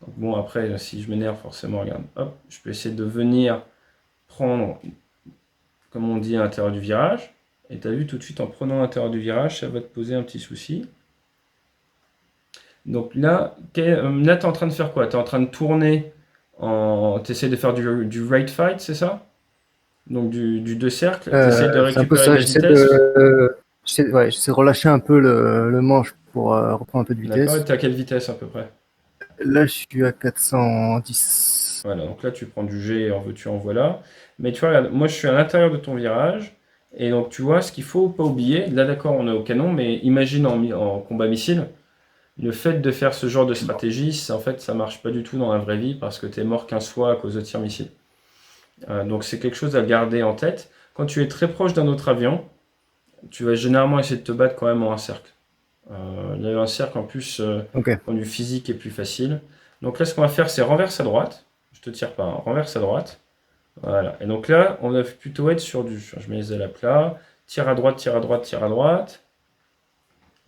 Donc bon, après, si je m'énerve, forcément, regarde, hop, je peux essayer de venir prendre, comme on dit, à l'intérieur du virage. Et tu as vu tout de suite, en prenant à l'intérieur du virage, ça va te poser un petit souci. Donc là, là tu es en train de faire quoi? Tu es en train de tourner, tu essaies de faire du right fight, c'est ça? Donc du deux cercles, tu essaies de C'est un peu récupérer de ça. la vitesse. J'essaie de relâcher un peu le manche pour reprendre un peu de D'accord, et vitesse. tu à quelle vitesse à peu près? Là, je suis à 410. Voilà, donc là tu prends du G, en veux-tu, en voilà. Mais tu vois, regarde, moi je suis à l'intérieur de ton virage, et donc tu vois, ce qu'il faut pas oublier, là d'accord, on est au canon, mais imagine en combat missile, le fait de faire ce genre de stratégie, en fait, ça marche pas du tout dans la vraie vie, parce que tu es mort 15 fois à cause de tirs missiles. Donc c'est quelque chose à garder en tête. Quand tu es très proche d'un autre avion, tu vas généralement essayer de te battre quand même en un cercle. Il y a un cercle en plus, Ok. point de vue physique est plus facile. Donc là, ce qu'on va faire, c'est renverse à droite. Je te tire pas, hein, renverse à droite. Voilà. Et donc là, on va plutôt être sur du. Je mets les ailes à plat. Tire à droite, tire à droite, tire à droite.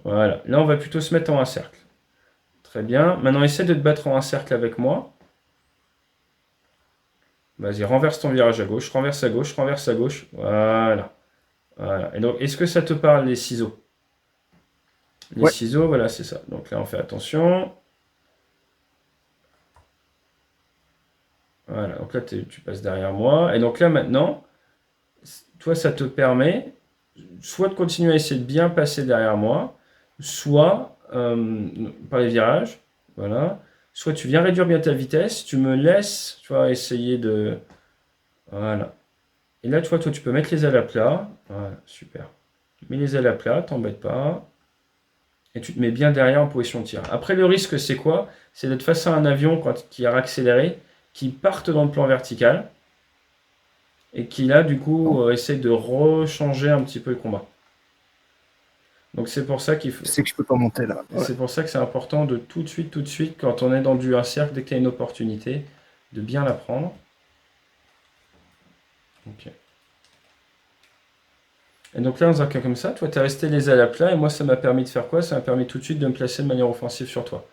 Voilà. Là, on va plutôt se mettre en un cercle. Très bien. Maintenant, essaie de te battre en un cercle avec moi. Vas-y, renverse ton virage à gauche, renverse à gauche, renverse à gauche. Voilà. Voilà. Et donc, est-ce que ça te parle, les ciseaux? Les Ouais. ciseaux, voilà, c'est ça. Donc là, on fait attention. Voilà. Donc là, tu passes derrière moi. Et donc là, maintenant, toi, ça te permet soit de continuer à essayer de bien passer derrière moi, soit par les virages, voilà. Soit tu viens réduire bien ta vitesse, tu me laisses, tu vois, essayer de, voilà. Et là, tu vois, toi, tu peux mettre les ailes à plat, voilà, super. Mets les ailes à plat, t'embête pas, et tu te mets bien derrière en position de tir. Après, le risque, c'est quoi? C'est d'être face à un avion qui a accéléré, qui parte dans le plan vertical, et qui là, du coup, Bon. essaie de rechanger un petit peu le combat. Donc c'est pour ça qu'il faut, Je sais que je peux pas monter là. Ouais. c'est pour ça que c'est important de tout de suite, quand on est dans un cercle, dès qu'il y a une opportunité, de bien la prendre. Ok. Et donc là, dans un cas comme ça, toi, tu es resté les ailes à plat, et moi, ça m'a permis de faire quoi? Ça m'a permis tout de suite de me placer de manière offensive sur toi.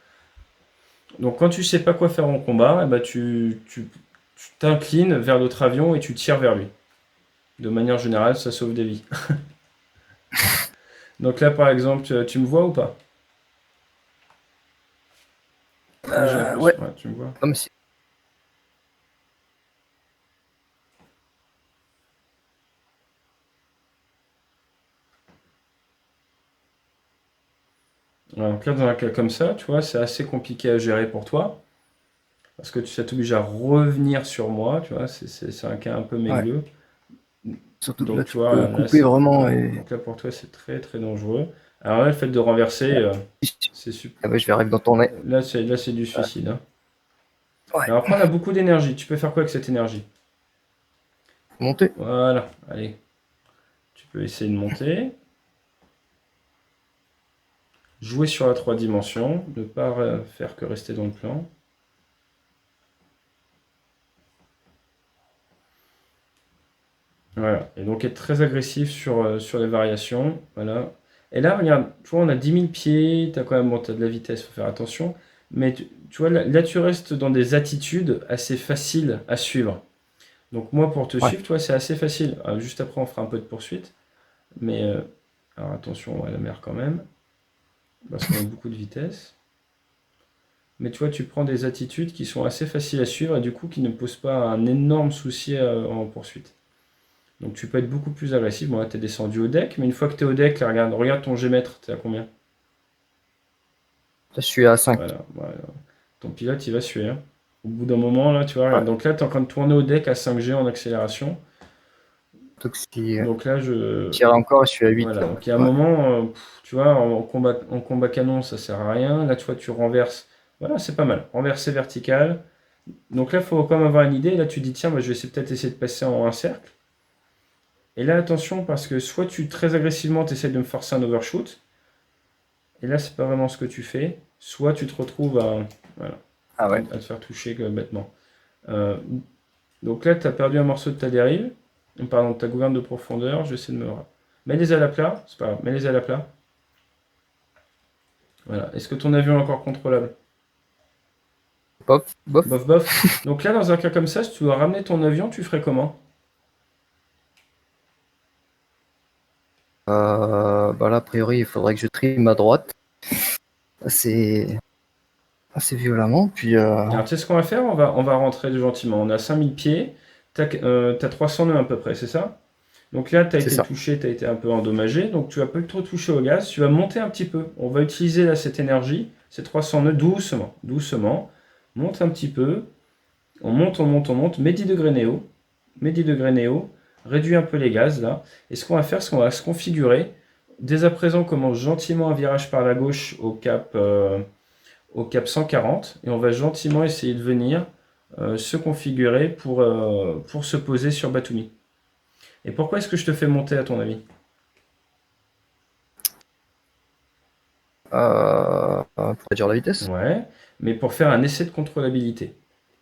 Donc quand tu sais pas quoi faire en combat, eh ben, tu t'inclines vers l'autre avion et tu tires vers lui. De manière générale, ça sauve des vies. Donc là, par exemple, tu me vois ou pas? Là, j'ai Ouais. l'impression. Ouais, tu me vois. Comme si. Ouais, donc là, dans un cas comme ça, tu vois, c'est assez compliqué à gérer pour toi. Parce que ça t'oblige à revenir sur moi, tu vois, c'est un cas un peu Ouais. mégleux. Surtout que Donc là, tu tu vois, peux là, couper vraiment voilà. et. Donc là pour toi c'est très très dangereux. Alors là, le fait de renverser, c'est super. Ah bah, je vais arriver dans ton nez. Là c'est du Ouais. suicide, hein. Ouais. Alors après on a beaucoup d'énergie. Tu peux faire quoi avec cette énergie? Monter. Voilà, allez, tu peux essayer de monter, jouer sur la 3 dimensions, ne pas faire que rester dans le plan. Voilà, et donc être très agressif sur les variations. Voilà. Et là, regarde, tu vois, on a 10 000 pieds, t'as quand même, bon, t'as de la vitesse, faut faire attention. Mais tu vois, là, tu restes dans des attitudes assez faciles à suivre. Donc moi, pour te Ouais. suivre, tu vois, c'est assez facile. Juste après, on fera un peu de poursuite. Mais, alors attention à la mer quand même, parce qu'on a beaucoup de vitesse. Mais tu vois, tu prends des attitudes qui sont assez faciles à suivre et du coup qui ne posent pas un énorme souci en poursuite. Donc tu peux être beaucoup plus agressif. Bon là t'es descendu au deck, mais une fois que t'es au deck, là, regarde ton G-mètre, t'es à combien? Là, je suis à 5. Voilà, voilà. Ton pilote il va suer, hein. Au bout d'un moment, là, tu vois, Ouais. regarde. Donc là t'es en train de tourner au deck à 5G en accélération. Donc, si Donc là tire encore, je suis à 8 voilà, là. donc il y a un Ouais. moment, tu vois, en combat canon, ça sert à rien. Là, tu vois, tu renverses. Voilà, c'est pas mal. Renverser vertical. Donc là, il faut quand même avoir une idée. Là, tu dis, tiens, moi, je vais peut-être essayer de passer en un cercle. Et là, attention, parce que soit tu très agressivement, tu essaies de me forcer un overshoot. Et là, c'est pas vraiment ce que tu fais. Soit tu te retrouves voilà, Ah ouais. à te faire toucher bêtement. Euh, donc là, tu as perdu un morceau de ta dérive. Pardon, de ta gouverne de profondeur. Je vais essayer de me. Mets les ailes à plat. C'est pas grave. Mets les ailes à plat. Voilà. Est-ce que ton avion est encore contrôlable? Bof, bof. Bof, bof. Donc là, dans un cas comme ça, si tu dois ramener ton avion, tu ferais comment? Bah là, a priori, il faudrait que je trie ma droite assez, assez violemment. Puis, Alors, tu sais ce qu'on va faire? On va rentrer gentiment. On a 5000 pieds. T'as 300 nœuds à peu près, c'est ça? Donc là, tu as c'est été ça. touché, tu as été un peu endommagé. Donc tu vas pas trop toucher au gaz. Tu vas monter un petit peu. On va utiliser là cette énergie, ces 300 nœuds, doucement. Doucement. Monte un petit peu. On monte, on monte, on monte. Mets 10 degrés néo. Mets 10 degrés néo. Réduis un peu les gaz là. Et ce qu'on va faire, c'est qu'on va se configurer. Dès à présent, on commence gentiment un virage par la gauche au cap 140 et on va gentiment essayer de venir se configurer pour se poser sur Batumi. Et pourquoi est-ce que je te fais monter à ton avis? Pour réduire la vitesse. Ouais, mais pour faire un essai de contrôlabilité.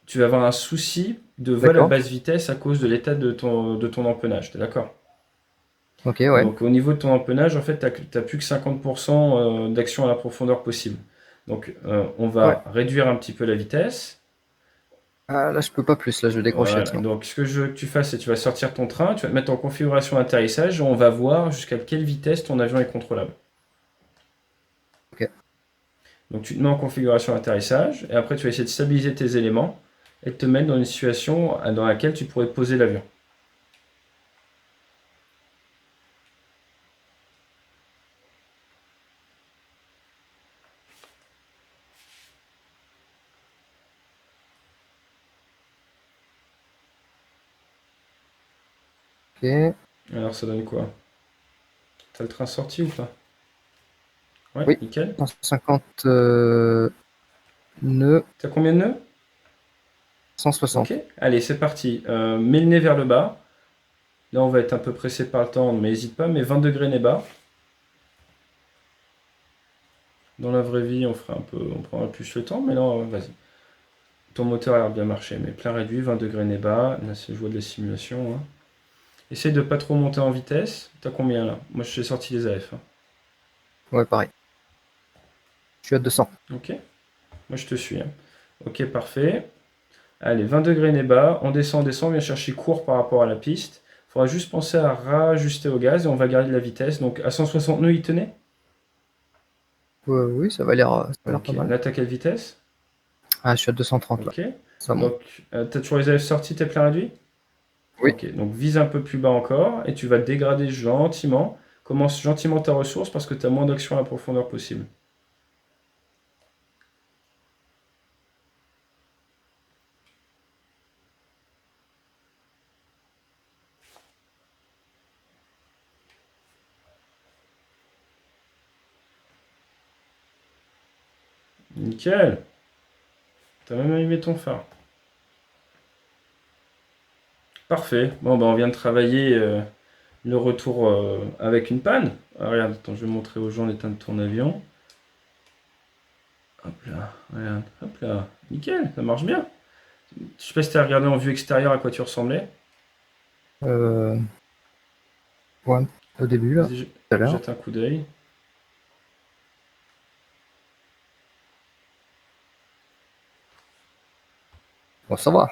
Tu vas avoir un souci de vol à D'accord. basse vitesse à cause de l'état de ton empennage, t'es d'accord? Ok, ouais. Donc au niveau de ton empennage, en fait, tu n'as plus que 50% d'action à la profondeur possible. Donc on Ouais. va réduire un petit peu la vitesse. Ah, là, je peux pas plus. Là, je vais décrocher, Voilà, sinon. donc ce que je veux que tu fasses, c'est que tu vas sortir ton train, tu vas te mettre en configuration d'atterrissage et on va voir jusqu'à quelle vitesse ton avion est contrôlable. Ok. Donc tu te mets en configuration d'atterrissage et après tu vas essayer de stabiliser tes éléments et de te mettre dans une situation dans laquelle tu pourrais poser l'avion. Ok. Alors ça donne quoi? T'as le train sorti ou pas? Ouais, Oui. nickel. 150 nœuds. T'as combien de nœuds? 160. Ok, allez c'est parti. Mets le nez vers le bas. Là on va être un peu pressé par le temps, mais n'hésite pas, mets 20 degrés nez bas. Dans la vraie vie on prendra plus le temps, mais là vas-y. Ton moteur a l'air bien marché, mais plein réduit, 20 degrés nez bas. Là c'est le joie de la simulation, hein. Essaye de pas trop monter en vitesse. T'as combien là? Moi je suis sorti les AF, hein. Ouais, pareil. Je suis à 200. Ok, moi je te suis, hein. Ok, parfait. Allez, 20 degrés nez bas, on descend, on vient chercher court par rapport à la piste. Il faudra juste penser à rajuster au gaz et on va garder de la vitesse. Donc à 160 nœuds, il tenait? Oui, ça a l'air pas Ok, mal. là t'as quelle vitesse? Ah, je suis à 230 là. Ok, Ça monte. donc t'as toujours les AF sortis, t'es plein réduit? Oui. Ok, donc vise un peu plus bas encore et tu vas dégrader gentiment. Commence gentiment ta ressource parce que tu as moins d'action à la profondeur possible. Nickel, t'as même allumé ton phare. Parfait, bon bah on vient de travailler le retour avec une panne. Ah, regarde, attends, je vais montrer aux gens l'état de ton avion. Hop là, regarde, hop là, nickel, ça marche bien. Je sais pas si t'as regardé en vue extérieure à quoi tu ressemblais. Euh, ouais, au début là, Vas-y, tout à l'heure. jette un coup d'œil. Bon, ça va.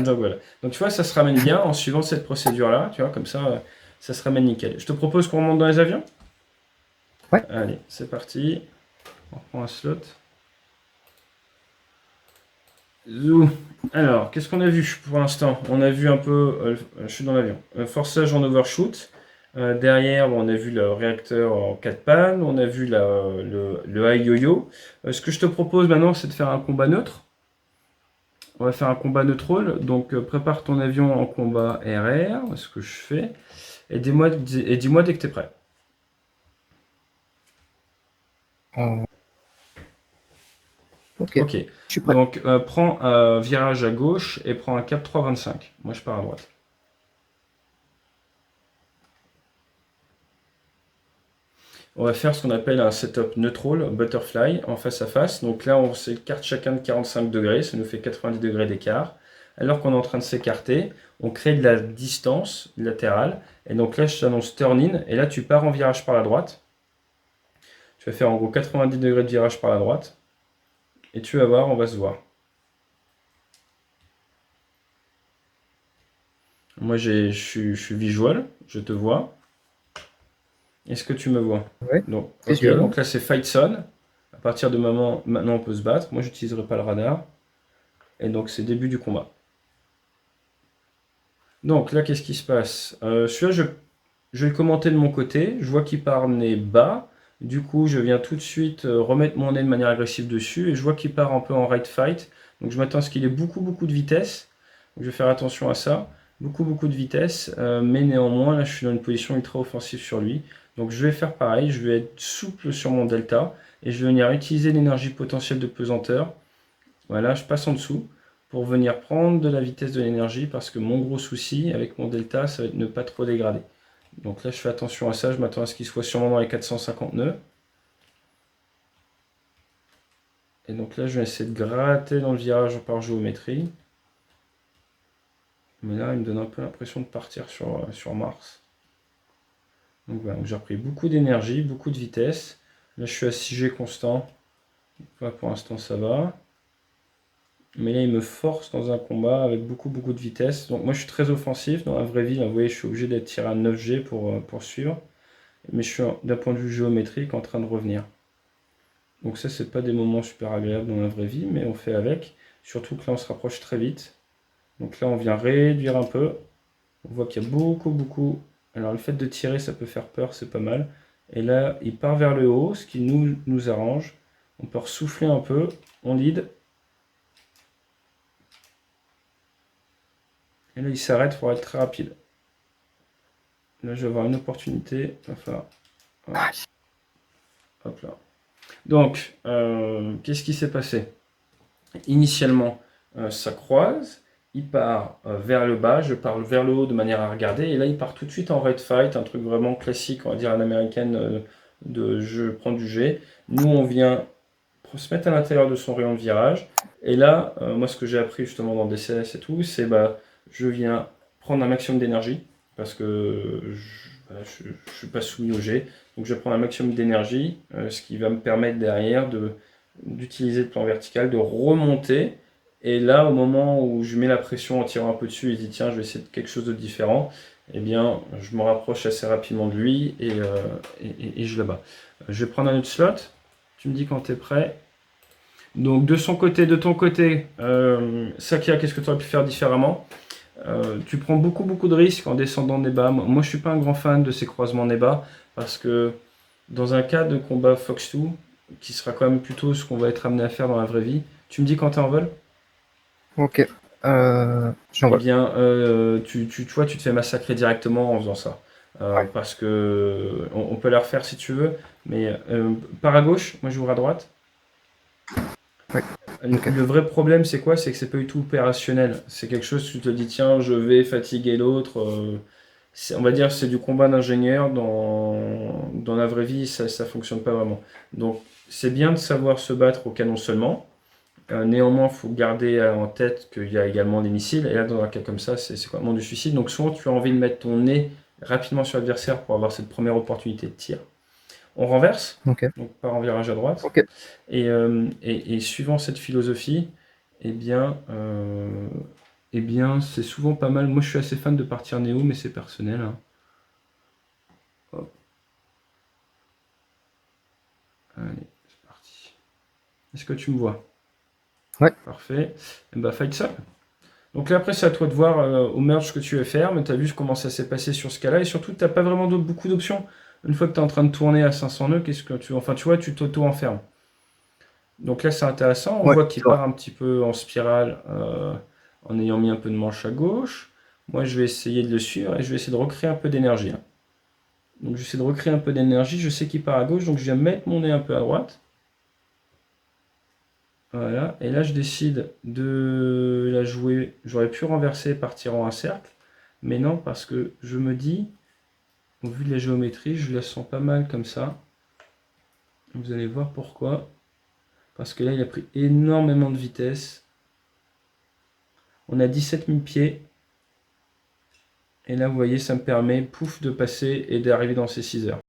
Donc voilà. Donc tu vois, ça se ramène bien en suivant cette procédure-là, tu vois, comme ça se ramène nickel. Je te propose qu'on remonte dans les avions. Ouais. Allez, c'est parti. On reprend un slot. Zou. Alors, qu'est-ce qu'on a vu pour l'instant? On a vu un peu. Je suis dans l'avion. Forçage en overshoot. Derrière, bon, on a vu le réacteur en 4 pannes. On a vu le high yo-yo. Ce que je te propose maintenant, c'est de faire un combat neutre. On va faire un combat neutral. Donc, prépare ton avion en combat RR. Ce que je fais. Et dis-moi dès que tu es prêt. Euh, ok, Ok. je suis prêt. Donc, prends un virage à gauche et prends un cap 3,25. Moi, je pars à droite. On va faire ce qu'on appelle un setup neutral, butterfly, en face à face. Donc là, on s'écarte chacun de 45 degrés, ça nous fait 90 degrés d'écart. Alors qu'on est en train de s'écarter, on crée de la distance latérale. Et donc là, je t'annonce turn in. Et là, tu pars en virage par la droite. Tu vas faire en gros 90 degrés de virage par la droite. Et tu vas voir, on va se voir. Moi, je suis visual, je te vois. Est-ce que tu me vois? Ouais, Donc, ok, visuel. donc là c'est Fight Zone. À partir de maintenant, on peut se battre. Moi, j'utiliserai pas le radar. Et donc, c'est début du combat. Donc là, qu'est-ce qui se passe? Celui-là, je vais le commenter de mon côté. Je vois qu'il part nez bas. Du coup, je viens tout de suite remettre mon nez de manière agressive dessus. Et je vois qu'il part un peu en right fight. Donc je m'attends à ce qu'il ait beaucoup, beaucoup de vitesse. Donc, je vais faire attention à ça. Beaucoup, beaucoup de vitesse. Mais néanmoins, là, je suis dans une position ultra offensive sur lui. Donc je vais faire pareil. Je vais être souple sur mon delta. Et je vais venir utiliser l'énergie potentielle de pesanteur. Voilà, je passe en dessous pour venir prendre de la vitesse de l'énergie parce que mon gros souci avec mon delta, ça va être de ne pas trop dégrader. Donc là, je fais attention à ça, je m'attends à ce qu'il soit sûrement dans les 450 nœuds. Et donc là, je vais essayer de gratter dans le virage par géométrie. Mais là, il me donne un peu l'impression de partir sur Mars. Donc voilà, j'ai repris beaucoup d'énergie, beaucoup de vitesse. Là, je suis à 6G constant. Là, pour l'instant, ça va. Mais là, il me force dans un combat avec beaucoup, beaucoup de vitesse. Donc moi, je suis très offensif. Dans la vraie vie, là, vous voyez, je suis obligé d'être tiré à 9G pour suivre. Mais je suis, d'un point de vue géométrique, en train de revenir. Donc ça, c'est pas des moments super agréables dans la vraie vie, mais on fait avec. Surtout que là, on se rapproche très vite. Donc là, on vient réduire un peu. On voit qu'il y a beaucoup, beaucoup... Alors le fait de tirer, ça peut faire peur, c'est pas mal. Et là, il part vers le haut, ce qui nous arrange. On peut ressouffler un peu. On lead. Et là, il s'arrête pour être très rapide. Là, je vais avoir une opportunité. Enfin, hop là. Donc, qu'est-ce qui s'est passé? Initialement, ça croise. Il part vers le bas, je pars vers le haut de manière à regarder. Et là, il part tout de suite en red fight, un truc vraiment classique, on va dire, à l'américaine, de je prends du G. Nous, on vient se mettre à l'intérieur de son rayon de virage. Et là, moi, ce que j'ai appris justement dans DCS et tout, c'est bah, je viens prendre un maximum d'énergie parce que je ne suis pas soumis au G. Donc, je vais prendre un maximum d'énergie, ce qui va me permettre derrière d'utiliser le plan vertical, de remonter. Et là, au moment où je mets la pression en tirant un peu dessus et je dis tiens, je vais essayer de quelque chose de différent, eh bien, je me rapproche assez rapidement de lui et je le bats. Je vais prendre un autre slot. Tu me dis quand tu es prêt. Donc de son côté, de ton côté, Sakia, qu'est-ce que tu aurais pu faire différemment? Tu prends beaucoup beaucoup de risques en descendant nez bas. Moi, je suis pas un grand fan de ces croisements nez bas parce que dans un cas de combat Fox 2, qui sera quand même plutôt ce qu'on va être amené à faire dans la vraie vie, tu me dis quand tu es en vol? Ok. Eh J'envole. bien, tu vois, tu te fais massacrer directement en faisant ça. Ouais. Parce que on peut la refaire si tu veux, mais pars à gauche, moi j'ouvre à droite. Ouais. Ok. Le vrai problème, c'est quoi? C'est que c'est pas du tout opérationnel. C'est quelque chose, tu te dis, tiens, je vais fatiguer l'autre. On va dire, c'est du combat d'ingénieur. Dans la vraie vie, ça fonctionne pas vraiment. Donc, c'est bien de savoir se battre au canon seulement. Néanmoins, il faut garder en tête qu'il y a également des missiles. Et là, dans un cas comme ça, c'est complètement du suicide. Donc, souvent, tu as envie de mettre ton nez rapidement sur l'adversaire pour avoir cette première opportunité de tir. On renverse, Ok. donc par en virage à droite. Ok. Et suivant cette philosophie, eh bien, c'est souvent pas mal. Moi, je suis assez fan de partir néo, mais c'est personnel, hein. Hop. Allez, c'est parti. Est-ce que tu me vois? Ouais. Parfait. Et bah, fight ça. Donc là, après, c'est à toi de voir au merge ce que tu veux faire, mais tu as vu comment ça s'est passé sur ce cas-là, et surtout, tu n'as pas vraiment beaucoup d'options. Une fois que tu es en train de tourner à 500 nœuds, qu'est-ce que tu... Enfin, tu vois, tu t'auto-enfermes. Donc là, c'est intéressant. On Ouais, voit qu'il c'est vrai. part un petit peu en spirale en ayant mis un peu de manche à gauche. Moi, je vais essayer de le suivre et je vais essayer de recréer un peu d'énergie, hein. Donc, j'essaie de recréer un peu d'énergie. Je sais qu'il part à gauche, donc je viens mettre mon nez un peu à droite. Voilà. Et là, je décide de la jouer. J'aurais pu renverser et partir en un cercle. Mais non, parce que je me dis, au vu de la géométrie, je la sens pas mal comme ça. Vous allez voir pourquoi. Parce que là, il a pris énormément de vitesse. On a 17 000 pieds. Et là, vous voyez, ça me permet, pouf, de passer et d'arriver dans ces 6 heures.